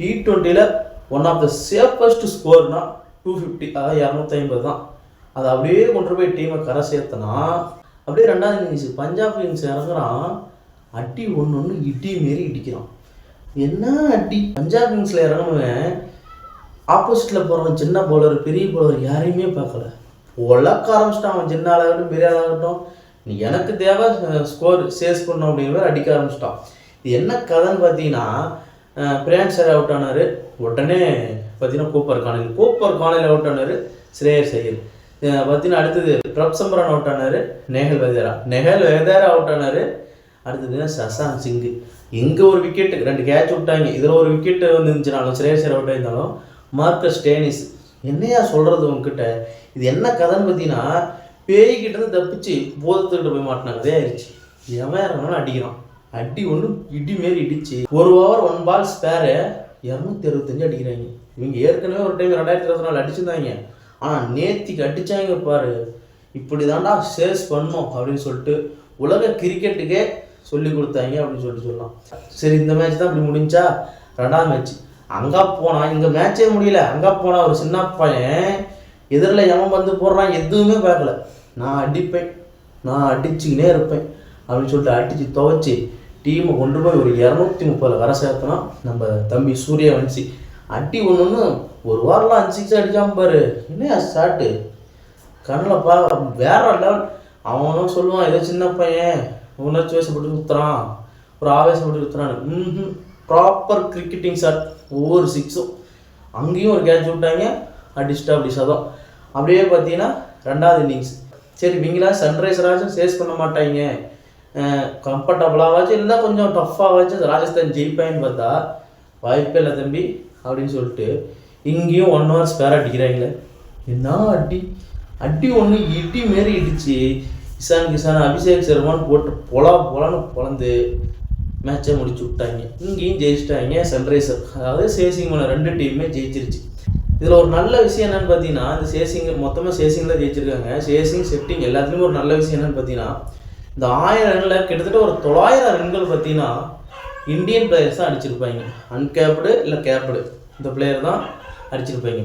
T20ல one of the safest ஸ்கோர்னா 250, அதாவது 250 தான். அதை அப்படியே கொண்டு போய் டீமை கரை சேர்த்தனா அப்படியே ரெண்டாவது இன்னிங்ஸ் பஞ்சாப் கிங்ஸ் இறங்குறான், அடி ஒன்று இடி மாரி இடிக்கிறான். என்ன அடி! பஞ்சாப் கிங்ஸில் இறங்குனவன் ஆப்போசிட்டில் போகிறவன் சின்ன பவுலர் பெரிய பவுலர் யாரையுமே பார்க்கல, உலக்க ஆரம்பிச்சிட்டான். அவன் சின்ன ஆளாகட்டும் பெரிய ஆளாகட்டும், நீ எனக்கு தேவை ஸ்கோர் சேஸ் பண்ணும் அப்படிங்கிற மாதிரி அடிக்க ஆரம்பிச்சிட்டான். இது என்ன கதைன்னு பார்த்தீங்கன்னா, பிரியான் சார் அவுட் ஆனார், உடனே பார்த்தீங்கன்னா கூப்பர் கானையில் அவுட் ஆனார் ஸ்ரேயஸ் ஐயர். பார்த்தீங்கன்னா அடுத்தது பிரப் சம்பரன் அவுட் ஆனார், நேஹல் வேதாரா அவுட் ஆனார். அடுத்தது சசாந்த் சிங்கு இங்கே ஒரு விக்கெட்டு 2 கேட்ச் விட்டாங்க. இதில் ஒரு விக்கெட்டு வந்துருந்துச்சுனாலும் ஸ்ரேயஸ் ஐயர் அவுட் ஆயிருந்தாலும் மார்க்கஸ் ஸ்டோனிஸ். என்னையா சொல்கிறது உங்ககிட்ட, இது என்ன கதைன்னு பார்த்தீங்கன்னா, பேய்கிட்டேருந்து தப்பிச்சு போதத்துக்கிட்ட போய் மாட்டினாங்கதே ஆயிடுச்சு. எவன் இறங்கினாலும் அடிக்கிறான், அடி ஒன்று இடி மாரி இடிச்சு 1 ஓவர் 1 பால் ஸ்பேரு 265 அடிக்கிறாங்க. இவங்க ஏற்கனவே ஒரு டைம் 2024 அடிச்சிருந்தாங்க, ஆனால் நேத்திக்கு அடித்தாங்க பாரு. இப்படி தாண்டா சேஸ் பண்ணோம் அப்படின்னு சொல்லிட்டு உலக கிரிக்கெட்டுக்கே சொல்லி கொடுத்தாங்க அப்படின்னு சொல்லிட்டு சொல்லலாம். சரி, இந்த மேட்ச் தான் இப்படி முடிஞ்சா. 2வது மேட்ச் அங்கே போனால், இங்கே மேட்சே முடியல, அங்கே போனால் ஒரு சின்ன பையன் எதிரில் எவன் வந்து போடுறான் எதுவுமே பார்க்கல, நான் அடிப்பேன், நான் அடிச்சுக்கினே இருப்பேன் அப்படின்னு சொல்லிட்டு அடித்து துவைச்சி டீமை கொண்டு போய் ஒரு 230 வர சேர்த்தனா நம்ம தம்பி சூரியவன்சி. அடி ஒன்று ஒரு வாரம்லாம் 5 6 அடிக்காம பாரு. என்ன ஸ்டார்ட்டு கண்ணில் வேற லெவல். அவனும் சொல்லுவான் ஏதோ சின்ன பையன் உணர்ச்சி வயசப்பட்டு சுற்றுறான், ஒரு ஆவேசப்பட்டு சுற்றுறான்னு. ப்ராப்பர் கிரிக்கெட்டிங் ஷாட், ஒவ்வொரு 6ம். அங்கேயும் ஒரு கேட்ச் விட்டாங்க, அடிச்சுட்டா அப்படி சதம். அப்படியே பார்த்தீங்கன்னா 2வது இன்னிங்ஸ் சரி, இவங்களாம் சன்ரைசராச்சும் சேஸ் பண்ண மாட்டாங்க, கம்ஃபர்டபுளாகாச்சும் இல்லை கொஞ்சம் டஃப்பாகாச்சும் ராஜஸ்தான் ஜெயிப்பாயின்னு பார்த்தா வாய்ப்பே இல்லை தம்பி அப்படின்னு சொல்லிட்டு இங்கேயும் 1 ஓவர் ஸ்பேர் அடிக்கிறாங்களே. என்ன அடி ஒன்று இடி மாரி இடிச்சு இசான் கிசான் அபிஷேக் சர்மான்னு போட்டு பொலான்னு பொழந்து மேட்சை முடிச்சு விட்டாங்க. இங்கேயும் ஜெயிச்சிட்டாங்க சன்ரைசர், அதாவது சேசிங் பண்ண 2 டீமுமே ஜெயிச்சிருச்சு. இதில் ஒரு நல்ல விஷயம் என்னென்னு பார்த்தீங்கன்னா, இந்த சேசிங் மொத்தமாக சேசிங்கில் ஜெயிச்சிருக்காங்க. சேசிங் செட்டிங் எல்லாத்துலேயும் ஒரு நல்ல விஷயம் என்னென்னு பார்த்தீங்கன்னா, இந்த 1000 ரனில் கிட்டத்தட்ட ஒரு 900 ரன்கள் பார்த்தீங்கன்னா இந்தியன் பிளேயர்ஸ் தான் அடிச்சிருப்பாங்க. அன்கேப்டு இல்லை கேப்டு இந்த பிளேயர் தான் அடிச்சிருப்பாங்க.